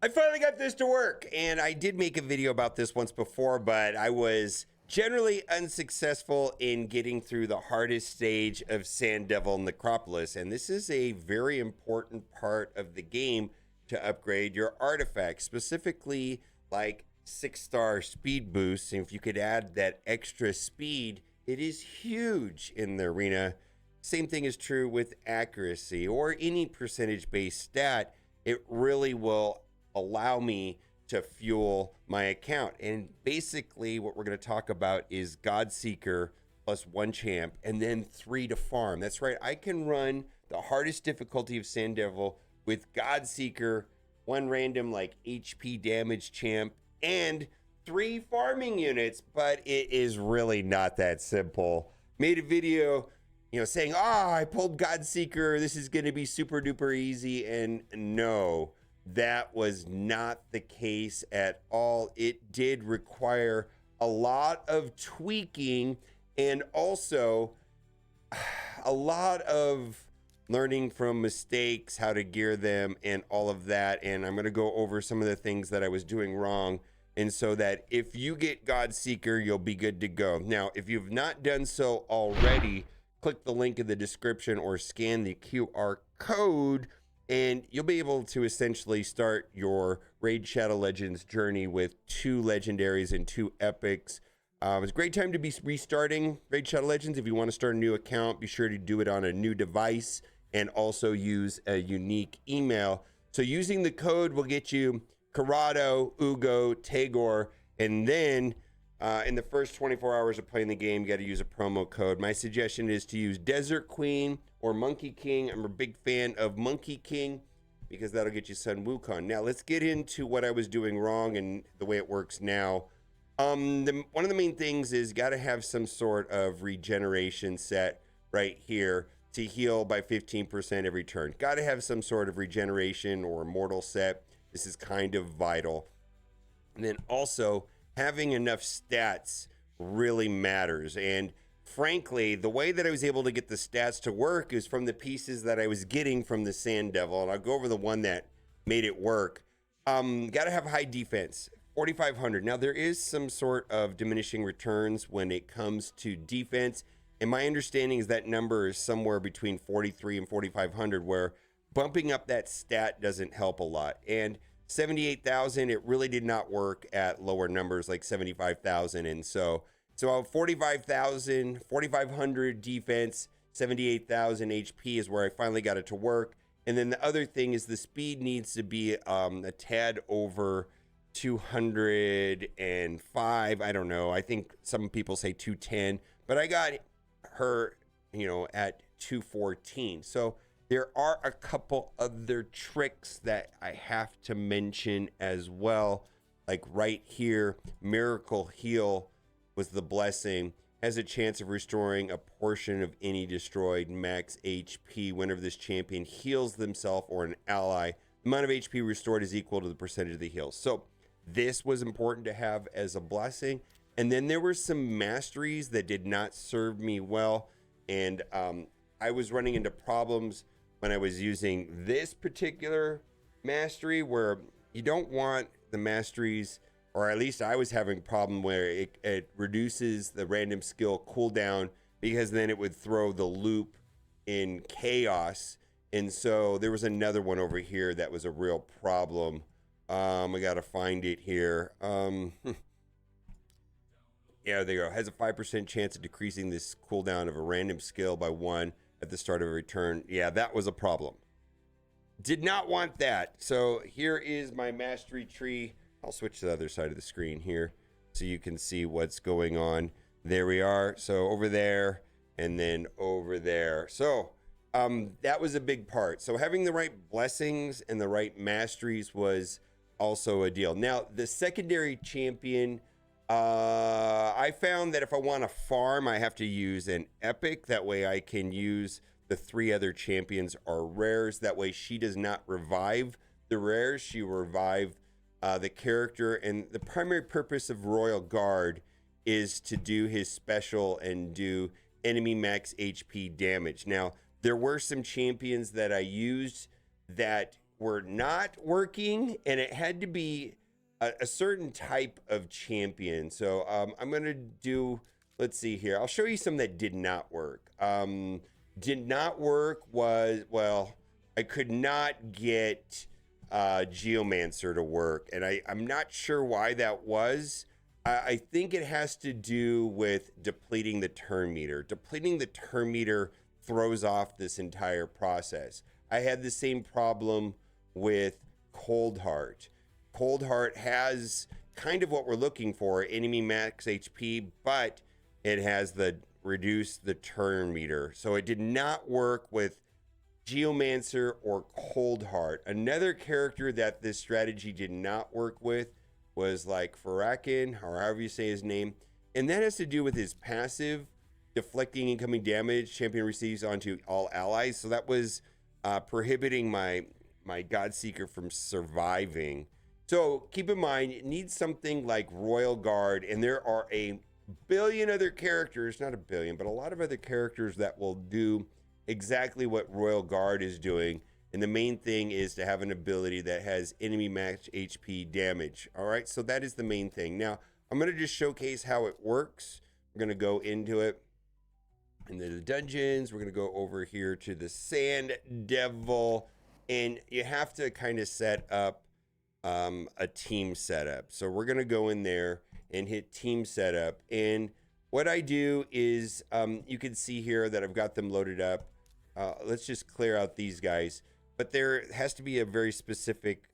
I finally got this to work, and I did make a video about this once before, but I was generally unsuccessful in getting through the hardest stage of Sand Devil Necropolis, and this is a very important part of the game to upgrade your artifacts, specifically like 6-star speed boosts. And if you could add that extra speed, it is huge in the arena. Same thing is true with accuracy or any percentage-based stat. It really will allow me to fuel my account. And basically what we're going to talk about is Godseeker plus 1 champ and then 3 to farm. That's right, I can run the hardest difficulty of Sand Devil with Godseeker, 1 random like HP damage champ, and 3 farming units, but it is really not that simple. Made a video, saying, I pulled Godseeker, this is going to be super duper easy, and no, that was not the case at all. It did require a lot of tweaking and also a lot of learning from mistakes, how to gear them and all of that. And I'm going to go over some of the things that I was doing wrong. And so that if you get Godseeker, you'll be good to go. Now, if you've not done so already, click the link in the description or scan the QR code, and you'll be able to essentially start your Raid Shadow Legends journey with 2 legendaries and 2 epics. It's a great time to be restarting Raid Shadow Legends. If you want to start a new account, be sure to do it on a new device and also use a unique email. So using the code will get you Corrado, Ugo, Tagor, and then in the first 24 hours of playing the game, you got to use a promo code. My suggestion is to use Desert Queen or Monkey King. I'm a big fan of Monkey King because that'll get you Sun Wukong. Now, let's get into what I was doing wrong and the way it works now. One of the main things is got to have some sort of regeneration set right here to heal by 15% every turn. Got to have some sort of regeneration or immortal set. This is kind of vital. And then also, having enough stats really matters. And frankly, the way that I was able to get the stats to work is from the pieces that I was getting from the Sand Devil. And I'll go over the one that made it work. Got to have high defense, 4,500. Now, there is some sort of diminishing returns when it comes to defense. And my understanding is that number is somewhere between 43 and 4,500, where bumping up that stat doesn't help a lot. And 78,000, it really did not work at lower numbers like 75,000. And so 45,000, 4,500 defense, 78,000 HP is where I finally got it to work. And then the other thing is the speed needs to be a tad over 205. I don't know. I think some people say 210, but I got her, at 214. So there are a couple other tricks that I have to mention as well. Like right here, Miracle Heal was the blessing. Has a chance of restoring a portion of any destroyed max HP whenever this champion heals themselves or an ally. The amount of HP restored is equal to the percentage of the heals. So this was important to have as a blessing. And then there were some masteries that did not serve me well. And I was running into problems when I was using this particular mastery where you don't want the masteries, or at least I was having a problem where it reduces the random skill cooldown, because then it would throw the loop in chaos. And so there was another one over here that was a real problem. I got to find it here. Yeah, there you go. Has a 5% chance of decreasing this cooldown of a random skill by 1 at the start of a return. Yeah, that was a problem. Did not want that. So here is my mastery tree. I'll switch to the other side of the screen here so you can see what's going on. There we are. So over there and then over there. So that was a big part. So having the right blessings and the right masteries was also a deal. Now, the secondary champion, I found that if I want to farm, I have to use an epic. That way I can use the 3 other champions are rares. That way she does not revive the rares. She will revive the character. And the primary purpose of Royal Guard is to do his special and do enemy max HP damage. Now, there were some champions that I used that were not working, and it had to be a certain type of champion. So I'm gonna do, let's see here. I'll show you some that did not work. Did not work was, well, I could not get Geomancer to work, and I'm not sure why that was. I think it has to do with depleting the turn meter. Depleting the turn meter throws off this entire process. I had the same problem with Cold Heart. Cold Heart has kind of what we're looking for, enemy max HP, but it has the reduce the turn meter. So it did not work with Geomancer or Cold Heart. Another character that this strategy did not work with was like Farakin, or however you say his name. And that has to do with his passive, deflecting incoming damage champion receives onto all allies. So that was prohibiting my Godseeker from surviving. So keep in mind, it needs something like Royal Guard, and there are a billion other characters, not a billion, but a lot of other characters that will do exactly what Royal Guard is doing. And the main thing is to have an ability that has enemy max HP damage. All right, so that is the main thing. Now, I'm going to just showcase how it works. We're going to go into it. Into the dungeons. We're going to go over here to the Sand Devil. And you have to kind of set up a team setup. So we're going to go in there and hit team setup. And what I do is, you can see here that I've got them loaded up. Let's just clear out these guys. But there has to be a very specific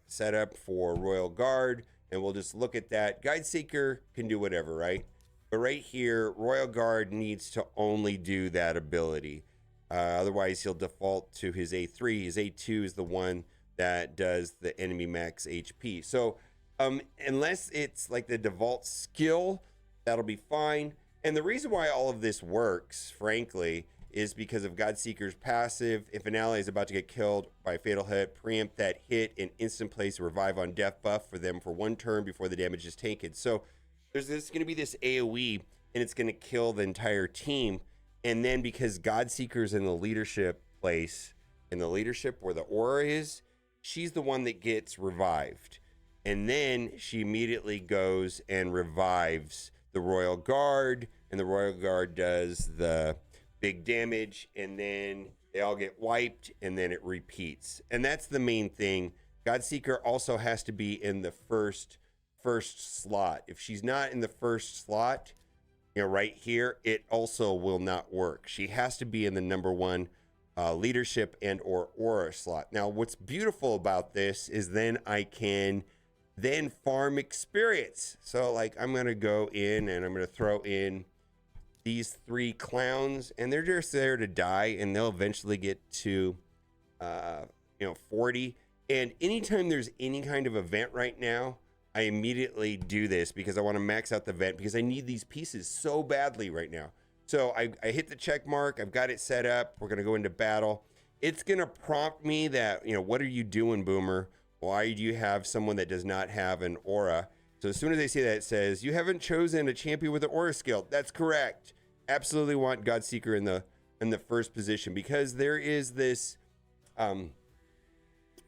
setup for Royal Guard. And we'll just look at that. Godseeker can do whatever, right? But right here, Royal Guard needs to only do that ability. Otherwise, he'll default to his A3. His A2 is the one that does the enemy max HP. So unless it's like the default skill, that'll be fine. And the reason why all of this works, frankly, is because of Godseeker's passive. If an ally is about to get killed by a fatal hit, preempt that hit and instant place a revive on death buff for them for 1 turn before the damage is taken. So there's going to be this AoE, and it's going to kill the entire team. And then because Godseeker's in the leadership place, in the leadership where the aura is, she's the one that gets revived. And then she immediately goes and revives the Royal Guard, and the Royal Guard does the big damage, and then they all get wiped, and then it repeats. And that's the main thing. Godseeker also has to be in the first slot. If she's not in the first slot, you know, right here, it also will not work. She has to be in the number 1 leadership and or aura slot. Now, what's beautiful about this is then I can then farm experience. So like I'm going to go in and I'm going to throw in these 3 clowns, and they're just there to die, and they'll eventually get to 40. And anytime there's any kind of event right now, I immediately do this because I want to max out the event because I need these pieces so badly right now. So I hit the check mark. I've got it set up. We're going to go into battle. It's going to prompt me that, what are you doing, Boomer? Why do you have someone that does not have an aura? So as soon as I see that, it says, you haven't chosen a champion with an aura skill. That's correct. Absolutely want Godseeker in the first position because there is this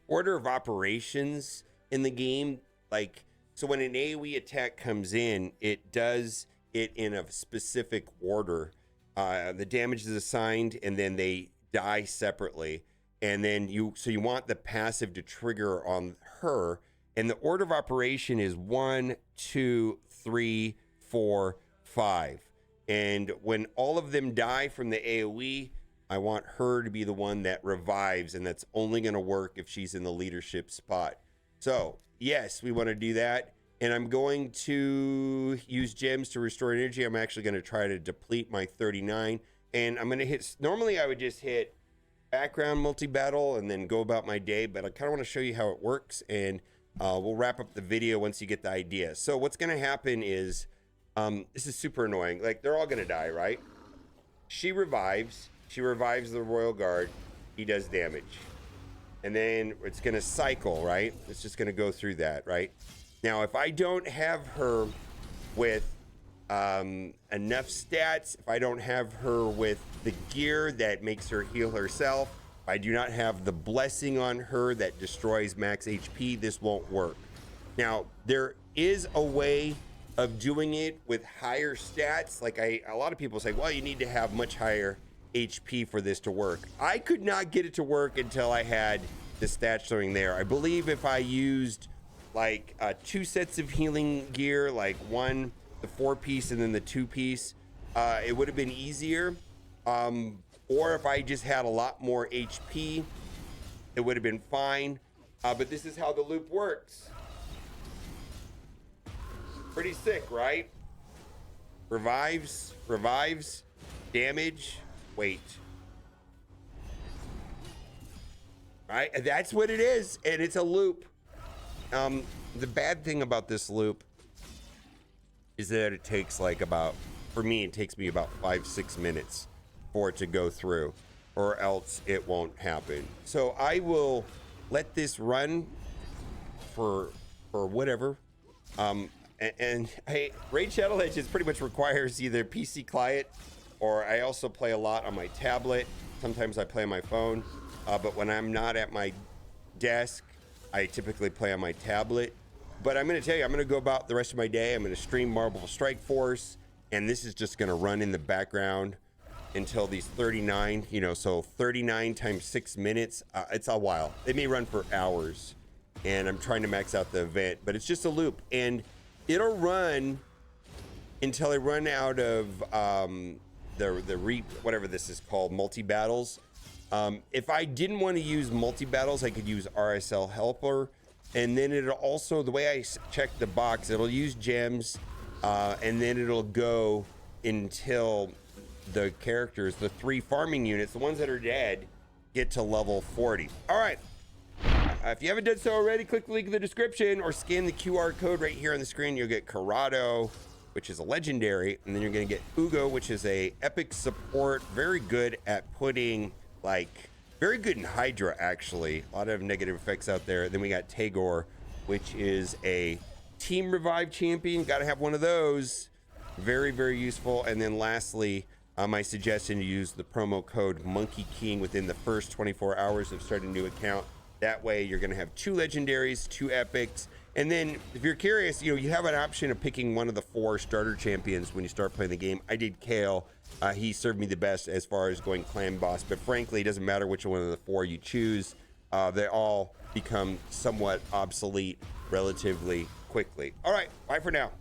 order of operations in the game. Like, so when an AoE attack comes in, it does it in a specific order. The damage is assigned, and then they die separately. And then you want the passive to trigger on her. And the order of operation is 1, 2, 3, 4, 5. And when all of them die from the AoE, I want her to be the one that revives, and that's only going to work if she's in the leadership spot. So yes, we want to do that. And I'm going to use gems to restore energy. I'm actually going to try to deplete my 39. And I'm going to hit, normally I would just hit background multi-battle and then go about my day. But I kind of want to show you how it works. And we'll wrap up the video once you get the idea. So what's going to happen is, this is super annoying. Like, they're all going to die, right? She revives the Royal Guard. He does damage. And then it's going to cycle, right? It's just going to go through that, right? Now, if I don't have her with enough stats, if I don't have her with the gear that makes her heal herself, I do not have the blessing on her that destroys max HP, this won't work. Now, there is a way of doing it with higher stats. Like a lot of people say, well, you need to have much higher HP for this to work. I could not get it to work until I had the stats showing there. I believe if I used like 2 sets of healing gear, like one, the 4-piece and then the 2-piece, it would have been easier. Or if I just had a lot more HP, it would have been fine. But this is how the loop works. Pretty sick, right? Revives, damage, wait. Right, that's what it is, and it's a loop. The bad thing about this loop is that it takes like about, for me, it takes me about 5-6 minutes for it to go through, or else it won't happen. So I will let this run for whatever. And hey, Raid Shadow Legends pretty much requires either PC client, or I also play a lot on my tablet. Sometimes I play on my phone, but when I'm not at my desk, I typically play on my tablet. But I'm going to tell you, I'm going to go about the rest of my day. I'm going to stream Marvel Strike Force, and this is just going to run in the background until these 39, so 39 times 6 minutes. It's a while. It may run for hours, and I'm trying to max out the event, but it's just a loop, and it'll run until I run out of whatever this is called, multi-battles. If I didn't want to use multi-battles, I could use RSL Helper, and then it'll also, the way I check the box, it'll use gems, and then it'll go until the characters, the 3 farming units, the ones that are dead, get to level 40. All right. If you haven't done so already, click the link in the description or scan the QR code right here on the screen. You'll get Corrado, which is a legendary, and then you're going to get Ugo, which is a epic support, very good at putting, very good in Hydra, actually. A lot of negative effects out there. Then we got Tagore, which is a team revive champion. Got to have one of those. Very, very useful. And then lastly, my suggestion, to use the promo code Monkey King within the first 24 hours of starting a new account. That way you're going to have 2 legendaries, 2 epics. And then if you're curious, you have an option of picking one of the 4 starter champions when you start playing the game. I did Kale. He served me the best as far as going clan boss, but frankly, it doesn't matter which one of the 4 you choose. They all become somewhat obsolete relatively quickly. All right, bye for now.